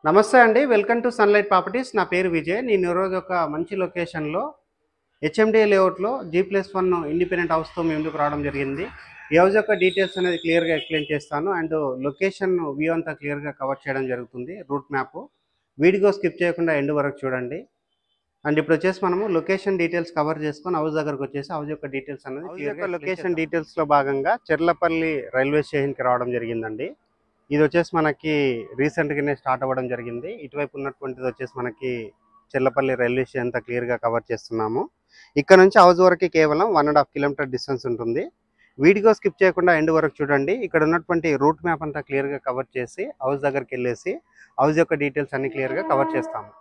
నమస్తే అండి. Welcome to sunlight properties. నా పేరు విజయ్. నేను ఈరోజు ఒక మంచి లొకేషన్‌లో హెచ్ఎండిఏ లేఅవుట్‌లో G+1 ఇండిపెండెంట్ హౌస్‌తో మీ ముందుకు రావడం జరిగింది. ఈ హౌస్ యొక్క డీటెయిల్స్ అనేది క్లియర్‌గా ఎక్స్‌ప్లెయిన్ చేస్తాను. అండ్ లొకేషన్ వ్యూ అంతా క్లియర్‌గా కవర్ చేయడం జరుగుతుంది. Route map. వీడియో స్కిప్ చేయకుండా ఎండ్ వరకు చూడండి. అండ్ ఇప్పుడు వచ్చేసి మనము లొకేషన్ డీటెయిల్స్ కవర్ చేసుకొని హౌస్ దగ్గరకు వచ్చేసి హౌస్ యొక్క డీటెయిల్స్ అనేది క్లియర్‌గా లొకేషన్ డీటెయిల్స్‌లో భాగంగా చెర్లపల్లి రైల్వే స్టేషన్‌కి రావడం జరిగిందండి. ఇది వచ్చేసి మనకి రీసెంట్‌గానే స్టార్ట్ అవ్వడం జరిగింది. ఇటువైపు ఉన్నటువంటిది వచ్చేసి మనకి చెర్లపల్లి రైల్వే స్టేషన్ అంతా క్లియర్‌గా కవర్ చేస్తున్నాము. ఇక్కడ నుంచి హౌస్ వరకు కేవలం 1.5 కిలోమీటర్ డిస్టెన్స్ ఉంటుంది. వీడియో స్కిప్ చేయకుండా ఎండ్ వరకు చూడండి. ఇక్కడ ఉన్నటువంటి రూట్ మ్యాప్ అంతా క్లియర్‌గా కవర్ చేసి హౌస్ దగ్గరికి వెళ్ళేసి హౌస్ యొక్క డీటెయిల్స్ అన్ని క్లియర్‌గా కవర్ చేస్తాము.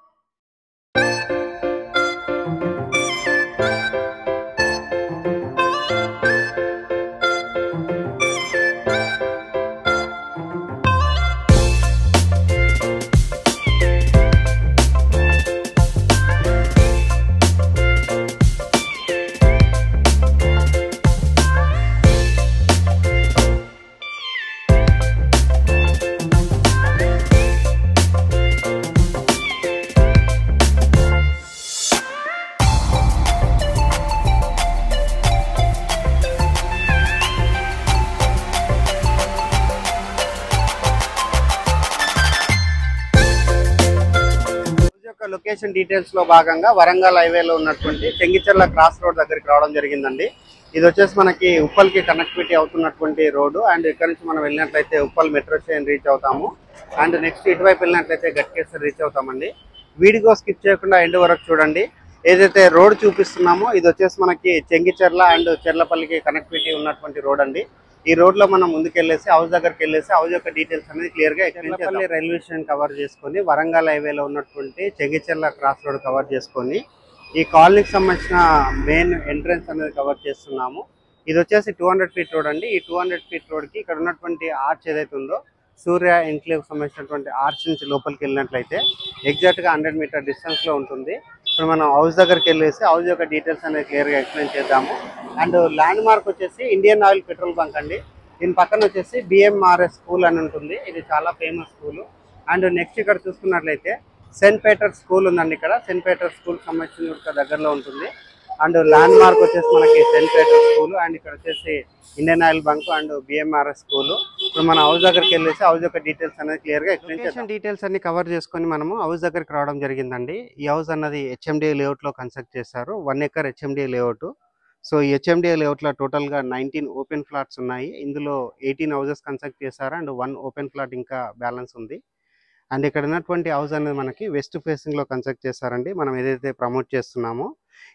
లొకేషన్ డీటెయిల్స్ లో భాగంగా వరంగల్ హైవేలో ఉన్నటువంటి చెంగిచెర్ల క్రాస్ రోడ్ దగ్గరికి రావడం జరిగిందండి. ఇది వచ్చేసి మనకి ఉప్పల్కి కనెక్టివిటీ అవుతున్నటువంటి రోడ్డు. అండ్ ఇక్కడ నుంచి మనం వెళ్ళినట్లయితే ఉప్పల్ మెట్రో స్టేషన్ రీచ్ అవుతాము. అండ్ నెక్స్ట్ ఇటువైపు వెళ్ళినట్లయితే గట్కేసర్ రీచ్ అవుతామండి. వీడియో స్కిప్ చేయకుండా ఎండ్ వరకు చూడండి. ఏదైతే రోడ్ చూపిస్తున్నామో ఇది వచ్చేసి మనకి చెంగిచెర్ల అండ్ చెర్లపల్లికి కనెక్టివిటీ ఉన్నటువంటి రోడ్ అండి. ఈ రోడ్ లో మనం ముందుకెళ్ళేసి హౌస్ దగ్గరికి వెళ్ళేసి హౌస్ యొక్క డీటెయిల్స్ అనేది క్లియర్ గా చెర్లపల్లి రైల్వే స్టేషన్ కవర్ చేసుకొని వరంగల్ హైవేలో ఉన్నటువంటి చెంగిచెర్ల క్రాస్ రోడ్ కవర్ చేసుకొని ఈ కాలనీకి సంబంధించిన మెయిన్ ఎంట్రన్స్ అనేది కవర్ చేస్తున్నాము. ఇది వచ్చేసి 200 ఫీట్ రోడ్ అండి. ఈ 200 ఫీట్ రోడ్ కి ఇక్కడ ఉన్నటువంటి ఆర్చ్ ఏదైతే ఉందో సూర్య ఎన్క్లేవ్ సంబంధించినటువంటి ఆర్చ్ నుంచి లోపలికి వెళ్ళినట్లయితే ఎగ్జాక్ట్ గా 100 మీటర్ డిస్టెన్స్ లో ఉంటుంది. ఇప్పుడు మనం హౌస్ దగ్గరికి వెళ్ళేసి హౌస్ యొక్క డీటెయిల్స్ అనేది క్లియర్ గా ఎక్స్ప్లెయిన్ చేద్దాము. అండ్ ల్యాండ్ మార్క్ వచ్చేసి ఇండియన్ ఆయిల్ పెట్రోల్ బంక్ అండి. దీని పక్కన వచ్చేసి BMRS స్కూల్ అని ఉంటుంది. ఇది చాలా ఫేమస్ స్కూల్. అండ్ నెక్స్ట్ ఇక్కడ చూసుకున్నట్లయితే సెయింట్ పీటర్ స్కూల్ ఉందండి. ఇక్కడ సెయింట్ పీటర్ స్కూల్ సంబంధించిన దగ్గరలో ఉంటుంది. అండ్ ల్యాండ్ మార్క్ వచ్చేసి మనకి సెయింట్ పీటర్ స్కూల్ అండ్ ఇక్కడ వచ్చేసి Indian oil bunk and BMRS school. ఇప్పుడు మన హౌస్ దగ్గరికి వెళ్ళేసి హౌస్ యొక్క డీటెయిల్స్ అనేది క్లియర్ గా ఎక్స్ప్లెయిన్ డీటెయిల్స్ అన్ని కవర్ చేసుకొని మనము హౌస్ దగ్గరికి రావడం జరిగిందండి. ఈ హౌస్ అన్నది HMDA లేఅవుట్ లో కన్స్ట్రక్ట్ చేశారు. 1 ఎకర్ HMDA లేఅవుట్. సో ఈ HMDA లేఅవుట్ లో టోటల్ గా 19 ఓపెన్ ఫ్లాట్స్ ఉన్నాయి. ఇందులో 18 హౌసెస్ కన్స్ట్రక్ట్ చేశారు అండ్ 1 ఓపెన్ ఫ్లాట్ ఇంకా బ్యాలెన్స్ ఉంది. అండ్ ఇక్కడ ఉన్నటువంటి హౌస్ అనేది మనకి వెస్ట్ ఫేసింగ్ లో కన్స్ట్రక్ట్ చేశారండి. మనం ఏదైతే ప్రమోట్ చేస్తున్నామో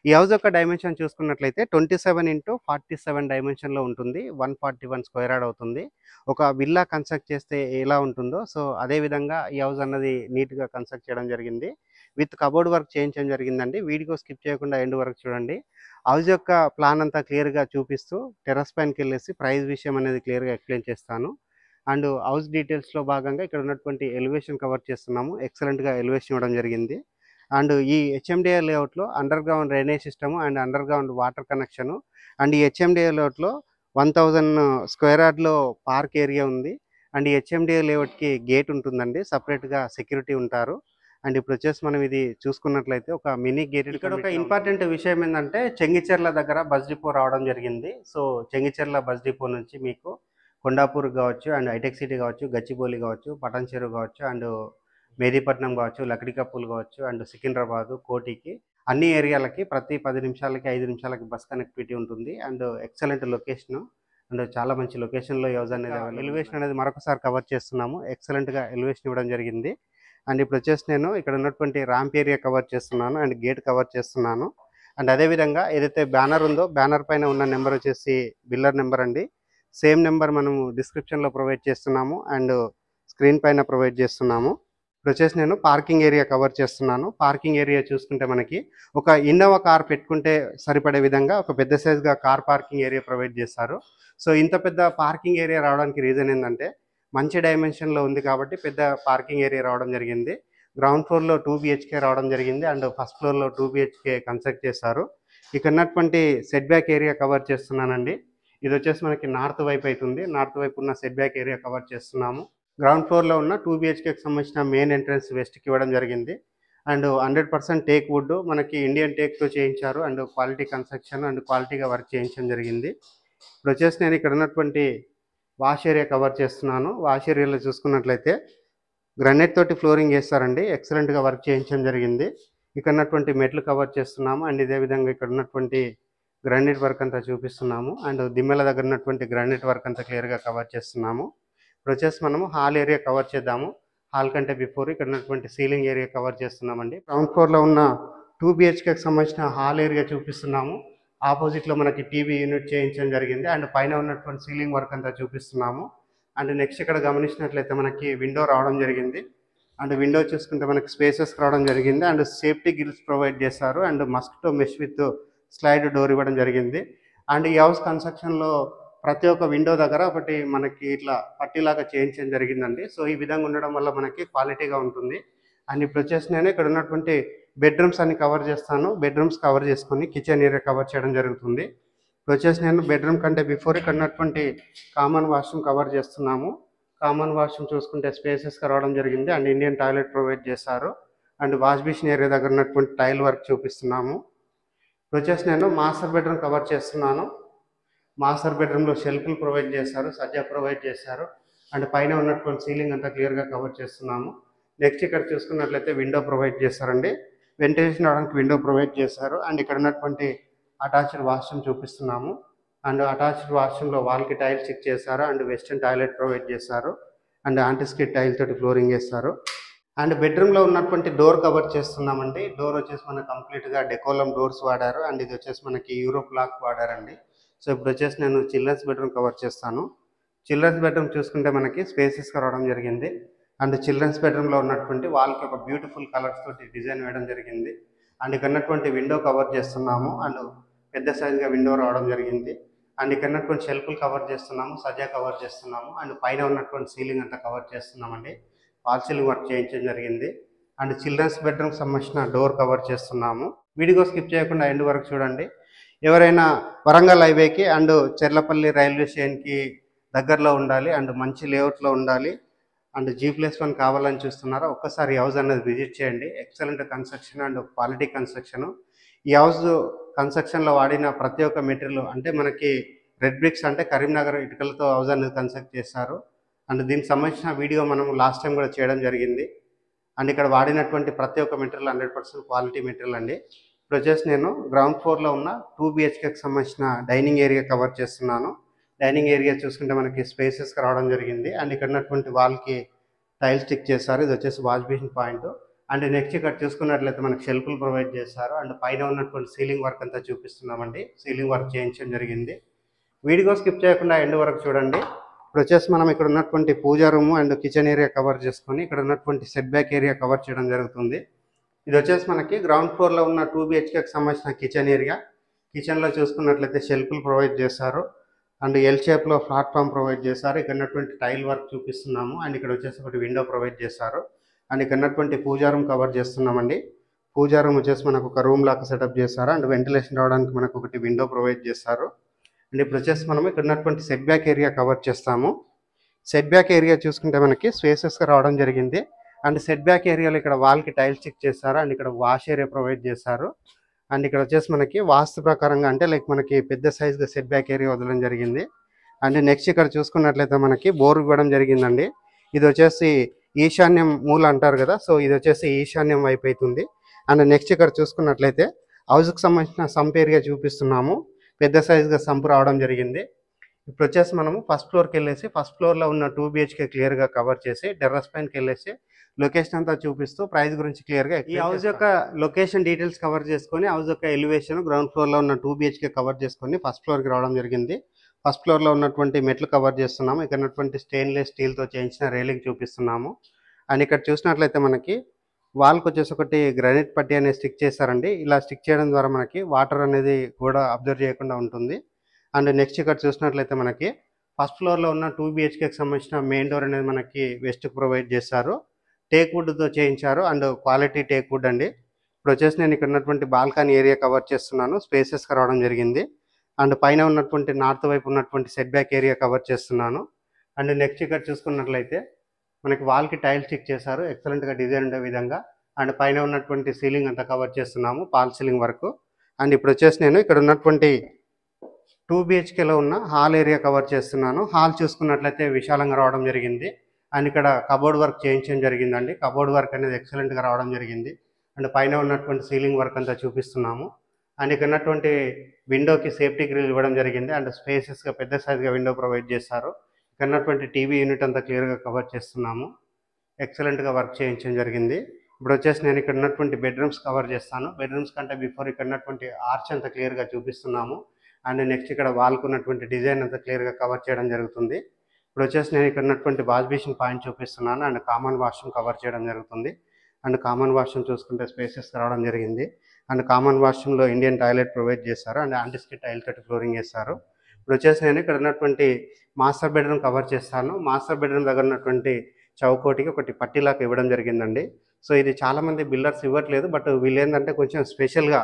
ఈ హౌస్ యొక్క డైమెన్షన్ చూసుకున్నట్లయితే 27x47 డైమెన్షన్ లో ఉంటుంది. 141 స్క్వేర్ యార్డ్ అవుతుంది. ఒక విల్లా కన్స్ట్రక్ట్ చేస్తే ఎలా ఉంటుందో సో అదే విధంగా ఈ హౌస్ అన్నది నీట్ గా కన్స్ట్రక్ట్ చేయడం జరిగింది. విత్ కబోర్డ్ వర్క్ చేయించడం జరిగిందండి. వీడియో స్కిప్ చేయకుండా ఎండ్ వరకు చూడండి. హౌస్ యొక్క ప్లాన్ అంతా క్లియర్ గా చూపిస్తూ టెర్రస్ పైనకి వెళ్ళేసి ప్రైస్ విషయం అనేది క్లియర్ గా ఎక్స్ప్లెయిన్ చేస్తాను. అండ్ హౌస్ డీటెయిల్స్ లో భాగంగా ఇక్కడ ఉన్నటువంటి ఎలివేషన్ కవర్ చేస్తున్నాము. ఎక్సలెంట్ గా ఎలివేషన్ ఇవ్వడం జరిగింది. అండ్ ఈ HMDA లేఅవుట్ లో under ground drainage system and under ground water connection and ఈ HMDA లేఅవుట్ లో 1000 స్క్వేర్ యార్డ్ లో పార్క్ ఏరియా ఉంది. అండ్ ఈ HMDA లేఅవుట్ కి గేట్ ఉంటుందండి. సపరేట్ గా సెక్యూరిటీ ఉంటారు. అండ్ ఇప్పుడు వచ్చేసి మనం ఇది చూసుకున్నట్లయితే ఒక మినీ గేటెడ్. ఇక్కడ ఒక ఇంపార్టెంట్ విషయం ఏంటంటే చెంగిచెర్ల దగ్గర బస్ డిపో రావడం జరిగింది. సో చెంగిచెర్ల బస్ డిపో నుంచి మీకు కొండాపూర్ కావచ్చు అండ్ హైటెక్ సిటీ కావచ్చు, గచ్చిబౌలి కావచ్చు, పటాన్చెరు కావచ్చు అండ్ మెహదీపట్నం కావచ్చు, లక్డికప్పుల్ కావచ్చు అండ్ సికింద్రాబాద్, కోటికి అన్ని ఏరియాలకి ప్రతి 10 నిమిషాలకి 5 నిమిషాలకి బస్ కనెక్టివిటీ ఉంటుంది. అండ్ ఎక్సలెంట్ లొకేషన్ అండ్ చాలా మంచి లొకేషన్లో యూజ్ అనేది ఎలివేషన్ అనేది మరొకసారి కవర్ చేస్తున్నాము. ఎక్సలెంట్గా ఎలివేషన్ ఇవ్వడం జరిగింది. అండ్ ఇప్పుడు వచ్చేసి నేను ఇక్కడ ఉన్నటువంటి ర్యాంప్ ఏరియా కవర్ చేస్తున్నాను అండ్ గేట్ కవర్ చేస్తున్నాను. అండ్ అదేవిధంగా ఏదైతే బ్యానర్ ఉందో బ్యానర్ పైన ఉన్న నెంబర్ వచ్చేసి బిల్లర్ నెంబర్ అండి. సేమ్ నెంబర్ మనము డిస్క్రిప్షన్లో ప్రొవైడ్ చేస్తున్నాము అండ్ స్క్రీన్ పైన ప్రొవైడ్ చేస్తున్నాము. ఇప్పుడు వచ్చేసి నేను పార్కింగ్ ఏరియా కవర్ చేస్తున్నాను. పార్కింగ్ ఏరియా చూసుకుంటే మనకి ఒక ఇన్నోవా కార్ పెట్టుకుంటే సరిపడే విధంగా ఒక పెద్ద సైజ్గా కార్ పార్కింగ్ ఏరియా ప్రొవైడ్ చేస్తారు. సో ఇంత పెద్ద పార్కింగ్ ఏరియా రావడానికి రీజన్ ఏంటంటే మంచి డైమెన్షన్లో ఉంది కాబట్టి పెద్ద పార్కింగ్ ఏరియా రావడం జరిగింది. గ్రౌండ్ ఫ్లోర్లో 2 BHK రావడం జరిగింది అండ్ ఫస్ట్ ఫ్లోర్లో 2 BHK కన్స్ట్రక్ట్ చేశారు. ఇక్కడ ఉన్నటువంటి సెట్ బ్యాక్ ఏరియా కవర్ చేస్తున్నానండి. ఇది వచ్చేసి మనకి నార్త్ వైపు అవుతుంది. నార్త్ వైపు ఉన్న సెట్ బ్యాక్ ఏరియా కవర్ చేస్తున్నాము. గ్రౌండ్ ఫ్లోర్లో ఉన్న 2 బిహెచ్కేకి సంబంధించిన మెయిన్ ఎంట్రన్స్ వెస్ట్కి ఇవ్వడం జరిగింది. అండ్ 100% టేక్ వుడ్ మనకి ఇండియన్ టేక్తో చేయించారు. అండ్ క్వాలిటీ కన్స్ట్రక్షన్ అండ్ క్వాలిటీగా వర్క్ చేయించడం జరిగింది. ఇప్పుడు వచ్చేసి నేను ఇక్కడ ఉన్నటువంటి వాష్ ఏరియా కవర్ చేస్తున్నాను. వాష్ ఏరియాలో చూసుకున్నట్లయితే గ్రానైట్ తోటి ఫ్లోరింగ్ చేస్తారండి. ఎక్సలెంట్గా వర్క్ చేయించడం జరిగింది. ఇక్కడ ఉన్నటువంటి మెట్లు కవర్ చేస్తున్నాము. అండ్ ఇదే విధంగా ఇక్కడ ఉన్నటువంటి గ్రానైట్ వర్క్ అంతా చూపిస్తున్నాము. అండ్ దిమ్మెల దగ్గర ఉన్నటువంటి గ్రానైట్ వర్క్ అంతా క్లియర్గా కవర్ చేస్తున్నాము. ఇప్పుడు వచ్చేసి మనము హాల్ ఏరియా కవర్ చేద్దాము. హాల్ కంటే బిఫోర్ ఇక్కడ ఉన్నటువంటి సీలింగ్ ఏరియా కవర్ చేస్తున్నామండి. గ్రౌండ్ ఫ్లోర్లో ఉన్న 2 బిహెచ్కేకి సంబంధించిన హాల్ ఏరియా చూపిస్తున్నాము. ఆపోజిట్లో మనకి టీవీ యూనిట్ చేయించడం జరిగింది. అండ్ పైన ఉన్నటువంటి సీలింగ్ వర్క్ అంతా చూపిస్తున్నాము. అండ్ నెక్స్ట్ ఇక్కడ గమనించినట్లయితే మనకి విండో రావడం జరిగింది. అండ్ విండో చూసుకుంటే మనకి స్పేసెస్ రావడం జరిగింది. అండ్ సేఫ్టీ గిల్స్ ప్రొవైడ్ చేస్తారు. And mosquito mesh with slide door ఇవ్వడం జరిగింది. అండ్ ఈ హౌస్ కన్స్ట్రక్షన్లో ప్రతి ఒక్క విండో దగ్గర ఒకటి మనకి ఇట్లా పట్టీలాగా చేయించడం జరిగిందండి. సో ఈ విధంగా ఉండడం వల్ల మనకి క్వాలిటీగా ఉంటుంది. అండ్ ఇప్పుడు వచ్చేసి నేను ఇక్కడ ఉన్నటువంటి బెడ్రూమ్స్ అన్ని కవర్ చేస్తాను. బెడ్రూమ్స్ కవర్ చేసుకొని కిచెన్ ఏరియా కవర్ చేయడం జరుగుతుంది. ఇప్పుడు వచ్చేసి నేను బెడ్రూమ్ కంటే బిఫోర్ ఇక్కడ ఉన్నటువంటి కామన్ వాష్రూమ్ కవర్ చేస్తున్నాము. కామన్ వాష్రూమ్ చూసుకుంటే స్పేసెస్గా రావడం జరిగింది. అండ్ ఇండియన్ టాయిలెట్ ప్రొవైడ్ చేశారు. అండ్ వాష్ బేసిన్ ఏరియా దగ్గర ఉన్నటువంటి టైల్ వర్క్ చూపిస్తున్నాము. ఇప్పుడు వచ్చేసి నేను మాస్టర్ బెడ్రూమ్ కవర్ చేస్తున్నాను. మాస్టర్ బెడ్రూమ్లో షెల్ఫ్లు ప్రొవైడ్ చేశారు, సజ్జా ప్రొవైడ్ చేశారు. అండ్ పైన ఉన్నటువంటి సీలింగ్ అంతా క్లియర్గా కవర్ చేస్తున్నాము. నెక్స్ట్ ఇక్కడ చూసుకున్నట్లయితే విండో ప్రొవైడ్ చేశారండి. వెంటిలేషన్ రావడానికి విండో ప్రొవైడ్ చేశారు. అండ్ ఇక్కడ ఉన్నటువంటి అటాచ్డ్ వాష్రూమ్ చూపిస్తున్నాము. అండ్ అటాచ్డ్ వాష్రూమ్లో వాల్కి టైల్ స్టిక్ చేశారు. అండ్ వెస్టర్న్ టాయిలెట్ ప్రొవైడ్ చేశారు. అండ్ యాంటిస్కిడ్ టైల్ తోటి ఫ్లోరింగ్ చేస్తారు. అండ్ బెడ్రూమ్లో ఉన్నటువంటి డోర్ కవర్ చేస్తున్నామండి. డోర్ వచ్చేసి మనకు కంప్లీట్గా డెకోలం డోర్స్ వాడారు. అండ్ ఇది వచ్చేసి మనకి యూరోప్ లాక్ వాడారండి. సో ఇప్పుడు వచ్చేసి నేను చిల్డ్రన్స్ బెడ్రూమ్ కవర్ చేస్తాను. చిల్డ్రన్స్ బెడ్రూమ్ చూసుకుంటే మనకి స్పేసెస్గా రావడం జరిగింది. అండ్ చిల్డ్రన్స్ బెడ్రూమ్లో ఉన్నటువంటి వాళ్ళకి ఒక బ్యూటిఫుల్ కలర్స్ తోటి డిజైన్ వేయడం జరిగింది. అండ్ ఇక్కడ ఉన్నటువంటి విండో కవర్ చేస్తున్నాము. అండ్ పెద్ద సైజుగా విండో రావడం జరిగింది. అండ్ ఇక్కడ ఉన్నటువంటి షెల్ఫ్లు కవర్ చేస్తున్నాము, సజ్జా కవర్ చేస్తున్నాము. అండ్ పైన ఉన్నటువంటి సీలింగ్ అంతా కవర్ చేస్తున్నామండి. వాల్ సీలింగ్ వర్క్ చేయించడం జరిగింది. అండ్ చిల్డ్రన్స్ బెడ్రూమ్కి సంబంధించిన డోర్ కవర్ చేస్తున్నాము. వీడియో స్కిప్ చేయకుండా ఎండ్ వరకు చూడండి. ఎవరైనా వరంగల్ హైవేకి అండ్ చెర్లపల్లి రైల్వే స్టేషన్కి దగ్గరలో ఉండాలి అండ్ మంచి లేఅవుట్లో ఉండాలి అండ్ G+1 కావాలని చూస్తున్నారా, ఒక్కసారి హౌస్ అనేది విజిట్ చేయండి. Excellent construction and quality construction. ఈ హౌస్ కన్స్ట్రక్షన్లో వాడిన ప్రతి ఒక్క మెటీరియల్ అంటే మనకి రెడ్ బ్రిక్స్ అంటే కరీంనగర్ ఇటుకలతో హౌస్ అనేది కన్స్ట్రక్ట్ చేస్తారు. అండ్ దీనికి సంబంధించిన వీడియో మనం లాస్ట్ టైం కూడా చేయడం జరిగింది. అండ్ ఇక్కడ వాడినటువంటి ప్రతి ఒక్క మెటీరియల్ 100% క్వాలిటీ మెటీరియల్ అండి. ఇప్పుడు వచ్చేసి నేను గ్రౌండ్ ఫ్లోర్లో ఉన్న 2 బిహెచ్కేకి సంబంధించిన డైనింగ్ ఏరియా కవర్ చేస్తున్నాను. డైనింగ్ ఏరియా చూసుకుంటే మనకి స్పేసెస్గా రావడం జరిగింది. అండ్ ఇక్కడ ఉన్నటువంటి వాల్కి టైల్ స్టిక్ చేస్తారు. ఇది వచ్చేసి wash basin point. And next ఇక్కడ చూసుకున్నట్లయితే మనకి షెల్ఫ్లు ప్రొవైడ్ చేస్తారు. అండ్ పైన ఉన్నటువంటి సీలింగ్ వర్క్ అంతా చూపిస్తున్నామండి. సీలింగ్ వర్క్ చేయించడం జరిగింది. వీడియో స్కిప్ చేయకుండా ఎండ్ వరకు చూడండి. ఇప్పుడు వచ్చేసి మనం ఇక్కడ ఉన్నటువంటి puja room and kitchen area cover చేసుకొని ఇక్కడ ఉన్నటువంటి సెట్ బ్యాక్ ఏరియా కవర్ చేయడం జరుగుతుంది. ఇది వచ్చేసి మనకి గ్రౌండ్ ఫ్లోర్లో ఉన్న 2 బిహెచ్కేకి సంబంధించిన కిచెన్ ఏరియా. కిచెన్లో చూసుకున్నట్లయితే షెల్ఫ్లు ప్రొవైడ్ చేస్తారు. అండ్ ఎల్ షేప్లో ప్లాట్ఫామ్ ప్రొవైడ్ చేశారు. ఇక్కడ ఉన్నటువంటి టైల్ వర్క్ చూపిస్తున్నాము. అండ్ ఇక్కడ వచ్చేసి ఒకటి విండో ప్రొవైడ్ చేశారు. అండ్ ఇక్కడ ఉన్నటువంటి పూజా రూమ్ కవర్ చేస్తున్నామండి. పూజా రూమ్ వచ్చేసి మనకు ఒక రూమ్ లాగా సెటప్ చేశారు. అండ్ వెంటిలేషన్ రావడానికి మనకు ఒకటి విండో ప్రొవైడ్ చేస్తారు. అండ్ ఇప్పుడు వచ్చేసి మనం ఇక్కడ ఉన్నటువంటి సెట్ బ్యాక్ ఏరియా కవర్ చేస్తాము. సెట్ బ్యాక్ ఏరియా చూసుకుంటే మనకి స్పేసెస్గా రావడం జరిగింది. అండ్ సెట్ బ్యాక్ ఏరియాలో ఇక్కడ వాల్కి టైల్ స్టిక్ చేశారు. అండ్ ఇక్కడ వాష్ ఏరియా ప్రొవైడ్ చేశారు. అండ్ ఇక్కడ వచ్చేసి మనకి వాస్తు ప్రకారంగా అంటే లైక్ మనకి పెద్ద సైజ్గా సెట్ బ్యాక్ ఏరియా వదలడం జరిగింది. అండ్ నెక్స్ట్ ఇక్కడ చూసుకున్నట్లయితే మనకి బోర్ ఇవ్వడం జరిగిందండి. ఇది వచ్చేసి ఈశాన్యం మూల అంటారు కదా, సో ఇది వచ్చేసి ఈశాన్యం వైపు అవుతుంది. అండ్ నెక్స్ట్ ఇక్కడ చూసుకున్నట్లయితే హౌస్కి సంబంధించిన సంప్ ఏరియా చూపిస్తున్నాము. పెద్ద సైజ్గా సంప్ రావడం జరిగింది. ఇప్పుడు వచ్చేసి మనము ఫస్ట్ ఫ్లోర్కి వెళ్ళేసి ఫస్ట్ ఫ్లోర్లో ఉన్న 2 బిహెచ్కే క్లియర్గా కవర్ చేసి టెర్రస్ పైనకి వెళ్ళేసి లొకేషన్ అంతా చూపిస్తూ ప్రైస్ గురించి క్లియర్గా ఈ హౌస్ యొక్క లొకేషన్ డీటెయిల్స్ కవర్ చేసుకొని హౌస్ యొక్క ఎలివేషన్ గ్రౌండ్ ఫ్లోర్లో ఉన్న 2 బిహెచ్కే కవర్ చేసుకొని ఫస్ట్ ఫ్లోర్కి రావడం జరిగింది. ఫస్ట్ ఫ్లోర్లో ఉన్నటువంటి మెట్లు కవర్ చేస్తున్నాము. ఇక్కడ ఉన్నటువంటి స్టెయిన్లెస్ స్టీల్తో చేయించిన రైలింగ్ చూపిస్తున్నాము. అండ్ ఇక్కడ చూసినట్లయితే మనకి వాల్కి వచ్చేసి ఒకటి గ్రానైట్ పట్టీ అనేది స్టిక్ చేస్తారండి. ఇలా స్టిక్ చేయడం ద్వారా మనకి వాటర్ అనేది కూడా అబ్జర్వ్ చేయకుండా ఉంటుంది. అండ్ నెక్స్ట్ ఇక్కడ చూసినట్లయితే మనకి ఫస్ట్ ఫ్లోర్లో ఉన్న 2 బిహెచ్కేకి సంబంధించిన మెయిన్ డోర్ అనేది మనకి వెస్ట్కి ప్రొవైడ్ చేస్తారు. టేక్ వుడ్తో చేయించారు అండ్ క్వాలిటీ టేక్ వుడ్ అండి. ఇప్పుడు వచ్చేసి నేను ఇక్కడ ఉన్నటువంటి బాల్కనీ ఏరియా కవర్ చేస్తున్నాను. స్పేసెస్గా రావడం జరిగింది. అండ్ పైన ఉన్నటువంటి నార్త్ వైపు ఉన్నటువంటి సెట్ బ్యాక్ ఏరియా కవర్ చేస్తున్నాను. అండ్ నెక్స్ట్ ఇక్కడ చూసుకున్నట్లయితే మనకి వాల్కి టైల్స్ స్టిక్ చేశారు, ఎక్సలెంట్గా డిజైన్ ఉండే విధంగా. అండ్ పైన ఉన్నటువంటి సీలింగ్ అంతా కవర్ చేస్తున్నాము, పాల్ సీలింగ్ వరకు. అండ్ ఇప్పుడు వచ్చేసి నేను ఇక్కడ ఉన్నటువంటి 2 BHKలో ఉన్న హాల్ ఏరియా కవర్ చేస్తున్నాను. హాల్ చూసుకున్నట్లయితే విశాలంగా రావడం జరిగింది. అండ్ ఇక్కడ కబోర్డ్ వర్క్ చేయించడం జరిగిందండి. కబోర్డ్ వర్క్ అనేది ఎక్సలెంట్గా రావడం జరిగింది. అండ్ పైన ఉన్నటువంటి సీలింగ్ వర్క్ అంతా చూపిస్తున్నాము. అండ్ ఇక్కడ ఉన్నటువంటి విండోకి సేఫ్టీ గ్రిల్ ఇవ్వడం జరిగింది. అండ్ స్పేసెస్గా పెద్ద సైజ్గా విండో ప్రొవైడ్ చేస్తారు. ఇక్కడ ఉన్నటువంటి టీవీ యూనిట్ అంతా క్లియర్గా కవర్ చేస్తున్నాము. ఎక్సలెంట్గా వర్క్ చేయించడం జరిగింది. ఇప్పుడు వచ్చేసి నేను ఇక్కడ ఉన్నటువంటి బెడ్రూమ్స్ కవర్ చేస్తాను. బెడ్రూమ్స్ కంటే బిఫోర్ ఇక్కడ ఉన్నటువంటి ఆర్చ్ అంతా క్లియర్గా చూపిస్తున్నాము. అండ్ నెక్స్ట్ ఇక్కడ వాల్కు ఉన్నటువంటి డిజైన్ అంతా క్లియర్గా కవర్ చేయడం జరుగుతుంది. ఇప్పుడు వచ్చేసి నేను ఇక్కడ ఉన్నటువంటి వాష్ బేసిన్ పాయింట్ చూపిస్తున్నాను. అండ్ కామన్ వాష్రూమ్ కవర్ చేయడం జరుగుతుంది. అండ్ కామన్ వాష్రూమ్ చూసుకుంటే స్పేసెస్ రావడం జరిగింది. అండ్ కామన్ వాష్రూమ్లో ఇండియన్ టాయిలెట్ ప్రొవైడ్ చేస్తారు. అండ్ యాంటిస్కిట్ టైల్ తోటి ఫ్లోరింగ్ చేస్తారు. ఇప్పుడు వచ్చేసి నేను ఇక్కడ ఉన్నటువంటి మాస్టర్ బెడ్రూమ్ కవర్ చేస్తాను. మాస్టర్ బెడ్రూమ్ దగ్గర ఉన్నటువంటి చౌకోటికి ఒకటి పట్టీలాగా ఇవ్వడం జరిగిందండి. సో ఇది చాలామంది బిల్డర్స్ ఇవ్వట్లేదు, బట్ వీళ్ళు ఏంటంటే కొంచెం స్పెషల్గా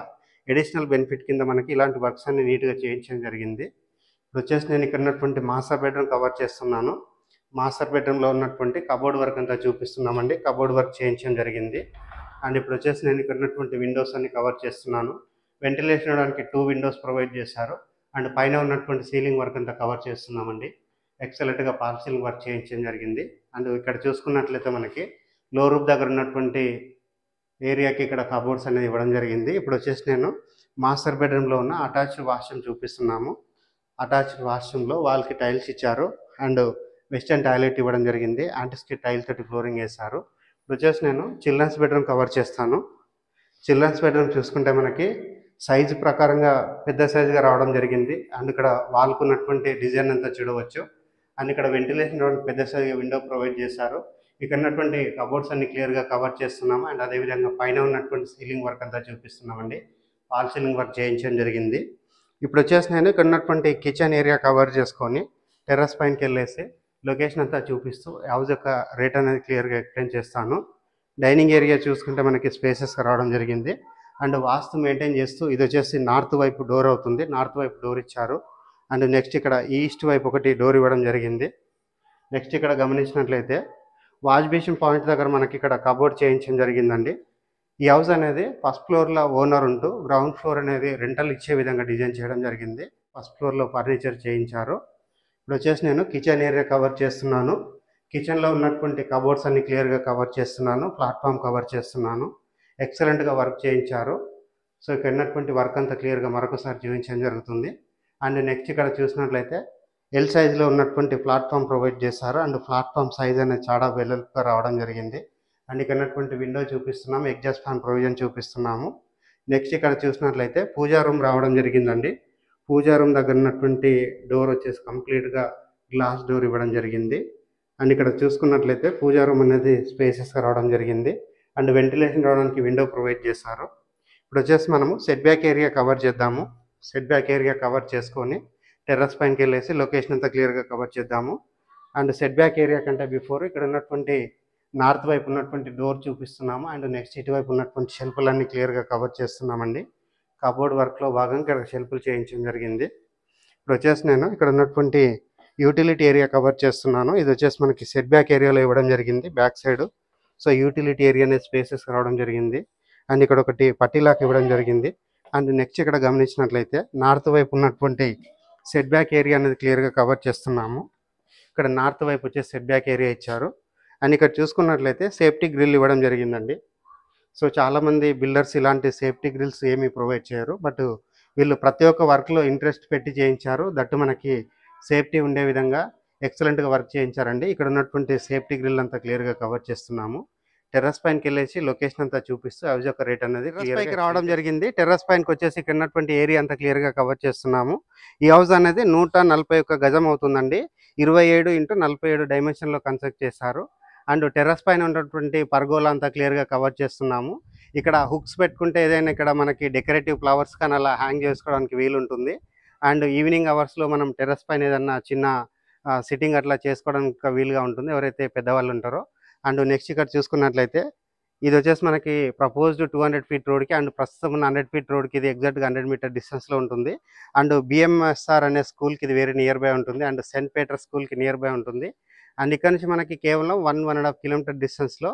ఎడిషనల్ బెనిఫిట్ కింద మనకి ఇలాంటి వర్క్స్ అన్ని నీట్గా చేయించడం జరిగింది. ఇప్పుడు వచ్చేసి నేను ఇక్కడ ఉన్నటువంటి మాస్టర్ బెడ్రూమ్ కవర్ చేస్తున్నాను. మాస్టర్ బెడ్రూమ్లో ఉన్నటువంటి కబోర్డ్ వర్క్ అంతా చూపిస్తున్నామండి. కబోర్డ్ వర్క్ చేయించడం జరిగింది. అండ్ ఇప్పుడు వచ్చేసి నేను ఇక్కడ ఉన్నటువంటి విండోస్ అన్ని కవర్ చేస్తున్నాను. వెంటిలేషన్ ఇవ్వడానికి 2 విండోస్ ప్రొవైడ్ చేశారు. అండ్ పైన ఉన్నటువంటి సీలింగ్ వర్క్ అంతా కవర్ చేస్తున్నామండి. ఎక్సలెంట్గా పాల్ సీలింగ్ వర్క్ చేయించడం జరిగింది. అండ్ ఇక్కడ చూసుకున్నట్లయితే మనకి లో రూఫ్ దగ్గర ఉన్నటువంటి ఏరియాకి ఇక్కడ కబోర్డ్స్ అనేది ఇవ్వడం జరిగింది. ఇప్పుడు వచ్చేసి నేను మాస్టర్ బెడ్రూమ్లో ఉన్న అటాచ్డ్ వాష్రూమ్ చూపిస్తున్నాము. అటాచ్డ్ వాష్రూమ్లో వాల్కి టైల్స్ ఇచ్చారు. అండ్ వెస్టర్న్ టాయిలెట్ ఇవ్వడం జరిగింది. యాంటిస్కిట్ టైల్ తోటి ఫ్లోరింగ్ వేశారు. ఇప్పుడు వచ్చేసి నేను చిల్డ్రన్స్ బెడ్రూమ్ కవర్ చేస్తాను. చిల్డ్రన్స్ బెడ్రూమ్ చూసుకుంటే మనకి సైజు ప్రకారంగా పెద్ద సైజుగా రావడం జరిగింది. అండ్ ఇక్కడ వాల్కు ఉన్నటువంటి డిజైన్ అంతా చూడవచ్చు. అండ్ ఇక్కడ వెంటిలేషన్ పెద్ద సైజుగా విండో ప్రొవైడ్ చేశారు. ఇక్కడ ఉన్నటువంటి కబోర్డ్స్ అన్ని క్లియర్గా కవర్ చేస్తున్నాము. అండ్ అదేవిధంగా పైన ఉన్నటువంటి సీలింగ్ వర్క్ అంతా చూపిస్తున్నామండి. వాల్ సీలింగ్ వర్క్ చేయించడం జరిగింది. ఇప్పుడు వచ్చేసి నేను ఇక్కడ ఉన్నటువంటి కిచెన్ ఏరియా కవర్ చేసుకొని టెర్రస్ పైనకి వెళ్ళేసి లొకేషన్ అంతా చూపిస్తూ హౌస్ యొక్క రేట్ అనేది క్లియర్గా ఎక్స్ప్లెయిన్ చేస్తాను. డైనింగ్ ఏరియా చూసుకుంటే మనకి స్పేసెస్గా రావడం జరిగింది. అండ్ వాస్తు మెయింటైన్ చేస్తూ ఇది వచ్చేసి నార్త్ వైపు డోర్ అవుతుంది. నార్త్ వైపు డోర్ ఇచ్చారు. అండ్ నెక్స్ట్ ఇక్కడ ఈస్ట్ వైపు ఒకటి డోర్ ఇవ్వడం జరిగింది. నెక్స్ట్ ఇక్కడ గమనించినట్లయితే వాష్ బేసిన్ పాయింట్ దగ్గర మనకి ఇక్కడ కబోర్డ్ చేయించడం జరిగిందండి. ఈ హౌస్ అనేది ఫస్ట్ ఫ్లోర్లో ఓనర్ ఉంటూ గ్రౌండ్ ఫ్లోర్ అనేది రెంటల్ ఇచ్చే విధంగా డిజైన్ చేయడం జరిగింది. ఫస్ట్ ఫ్లోర్లో ఫర్నిచర్ చేయించారు. ఇప్పుడు వచ్చేసి నేను కిచెన్ ఏరియా కవర్ చేస్తున్నాను. కిచెన్లో ఉన్నటువంటి కబోర్డ్స్ అన్ని క్లియర్గా కవర్ చేస్తున్నాను. ప్లాట్ఫామ్ కవర్ చేస్తున్నాను. ఎక్సలెంట్గా వర్క్ చేయించారు. సో ఇక్కడ ఉన్నటువంటి వర్క్ అంతా క్లియర్గా మరొకసారి చూపించడం జరుగుతుంది. అండ్ నెక్స్ట్ ఇక్కడ చూసినట్లయితే ఎల్ సైజ్లో ఉన్నటువంటి ప్లాట్ఫామ్ ప్రొవైడ్ చేశారు. అండ్ ప్లాట్ఫామ్ సైజ్ అనేది చాలా వెడల్పుగా రావడం జరిగింది. అండ్ ఇక్కడ ఉన్నటువంటి విండో చూపిస్తున్నాము. ఎగ్జాస్ట్ ఫ్యాన్ ప్రొవిజన్ చూపిస్తున్నాము. నెక్స్ట్ ఇక్కడ చూసినట్లయితే పూజా రూమ్ రావడం జరిగిందండి. పూజా రూమ్ దగ్గర ఉన్నటువంటి డోర్ వచ్చేసి కంప్లీట్గా గ్లాస్ డోర్ ఇవ్వడం జరిగింది. అండ్ ఇక్కడ చూసుకున్నట్లయితే పూజా రూమ్ అనేది స్పేసెస్గా రావడం జరిగింది. అండ్ వెంటిలేషన్ రావడానికి విండో ప్రొవైడ్ చేశారు. ఇప్పుడు వచ్చేసి మనము సెట్ బ్యాక్ ఏరియా కవర్ చేద్దాము. సెట్ బ్యాక్ ఏరియా కవర్ చేసుకొని టెర్రస్ పైనకి వెళ్ళేసి లొకేషన్ అంతా క్లియర్గా కవర్ చేద్దాము. అండ్ సెట్ బ్యాక్ ఏరియా కంటే బిఫోర్ ఇక్కడ ఉన్నటువంటి నార్త్ వైపు ఉన్నటువంటి డోర్ చూపిస్తున్నాము. అండ్ నెక్స్ట్ ఇటువైపు ఉన్నటువంటి షెల్ఫ్లన్నీ క్లియర్గా కవర్ చేస్తున్నామండి. కబోర్డ్ వర్క్లో భాగంగా ఇక్కడ షెల్ఫ్లు చేయించడం జరిగింది. ఇప్పుడు వచ్చేసి నేను ఇక్కడ ఉన్నటువంటి యూటిలిటీ ఏరియా కవర్ చేస్తున్నాను. ఇది వచ్చేసి మనకి సెట్ బ్యాక్ ఏరియాలో ఇవ్వడం జరిగింది back side. So utility area అనేది స్పేసెస్ రావడం జరిగింది. అండ్ ఇక్కడ ఒకటి పట్టీలాక్ ఇవ్వడం జరిగింది. అండ్ నెక్స్ట్ ఇక్కడ గమనించినట్లయితే నార్త్ వైపు ఉన్నటువంటి సెట్ బ్యాక్ ఏరియా అనేది క్లియర్గా కవర్ చేస్తున్నాము. ఇక్కడ నార్త్ వైపు వచ్చే సెట్ బ్యాక్ ఏరియా ఇచ్చారు. అండ్ ఇక్కడ చూసుకున్నట్లయితే సేఫ్టీ గ్రిల్ ఇవ్వడం జరిగిందండి. సో చాలామంది బిల్డర్స్ ఇలాంటి సేఫ్టీ గ్రిల్స్ ఏమీ ప్రొవైడ్ చేయరు, బట్ వీళ్ళు ప్రతి ఒక్క వర్క్లో ఇంట్రెస్ట్ పెట్టి చేయించారు. దట్టు మనకి సేఫ్టీ ఉండే విధంగా ఎక్సలెంట్గా వర్క్ చేయించారండి. ఇక్కడ ఉన్నటువంటి సేఫ్టీ గ్రిల్ అంతా క్లియర్గా కవర్ చేస్తున్నాము. టెర్రస్ పైనకి వెళ్ళేసి లొకేషన్ అంతా చూపిస్తూ హౌస్ యొక్క రేట్ అనేది పైకి రావడం జరిగింది. టెర్రస్ పైనకి వచ్చేసి ఇక్కడ ఉన్నటువంటి ఏరియా అంతా క్లియర్గా కవర్ చేస్తున్నాము. ఈ హౌస్ అనేది 141 గజం అవుతుందండి. 27x47 డైమెన్షన్లో కన్స్ట్రక్ట్ చేశారు. అండ్ టెర్రస్ పైన ఉన్నటువంటి పర్గోలా అంతా క్లియర్గా కవర్ చేస్తున్నాము. ఇక్కడ హుక్స్ పెట్టుకుంటే ఏదైనా ఇక్కడ మనకి డెకరేటివ్ ఫ్లవర్స్ కానీ అలా హ్యాంగ్ చేసుకోవడానికి వీలు ఉంటుంది. అండ్ ఈవినింగ్ అవర్స్లో మనం టెర్రస్ పైన ఏదన్నా చిన్న సిట్టింగ్ అట్లా చేసుకోవడానికి వీలుగా ఉంటుంది ఎవరైతే పెద్దవాళ్ళు ఉంటారో. అండ్ నెక్స్ట్ ఇక్కడ చూసుకున్నట్లయితే ఇది వచ్చేసి మనకి ప్రపోజ్డ్ 200 ఫీట్ రోడ్కి అండ్ ప్రస్తుతం 100 ఫీట్ రోడ్కి ఇది ఎగ్జాక్ట్గా 100 మీటర్ డిస్టెన్స్లో ఉంటుంది. అండ్ బిఎంఎస్ఆర్ అనే స్కూల్కి ఇది వెరీ నియర్ బై ఉంటుంది. అండ్ సెయింట్ పీటర్ స్కూల్కి నియర్ బై ఉంటుంది. అండ్ ఇక్కడ నుంచి మనకి కేవలం 1.5 కిలోమీటర్ డిస్టెన్స్లో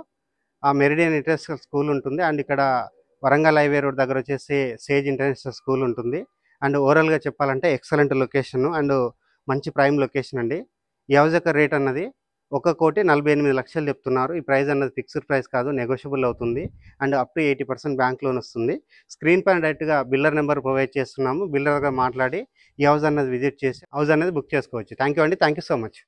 ఆ మెరిడియన్ ఇంటర్నేషనల్ స్కూల్ ఉంటుంది. అండ్ ఇక్కడ వరంగల్ హైవే రోడ్ దగ్గర వచ్చేసి సేజ్ ఇంటర్నేషనల్ స్కూల్ ఉంటుంది. అండ్ ఓవరాల్గా చెప్పాలంటే ఎక్సలెంట్ లొకేషన్ అండ్ మంచి ప్రైమ్ లొకేషన్ అండి. ఈ హౌస్ యొక్క రేట్ అన్నది 1,48,00,000 చెప్తున్నారు. ఈ ప్రైస్ అన్నది ఫిక్స్డ్ ప్రైస్ కాదు, నెగోషియబుల్ అవుతుంది. And up to 80% bank loan వస్తుంది. స్క్రీన్ పైన డైరెక్ట్గా బిల్డర్ నెంబర్ ప్రొవైడ్ చేస్తున్నాము. బిల్డర్గా మాట్లాడి ఈ హౌస్ అన్నది విజిట్ చేసి హౌస్ అనేది బుక్ చేసుకోవచ్చు. థ్యాంక్ యూ అండి. Thank you so much.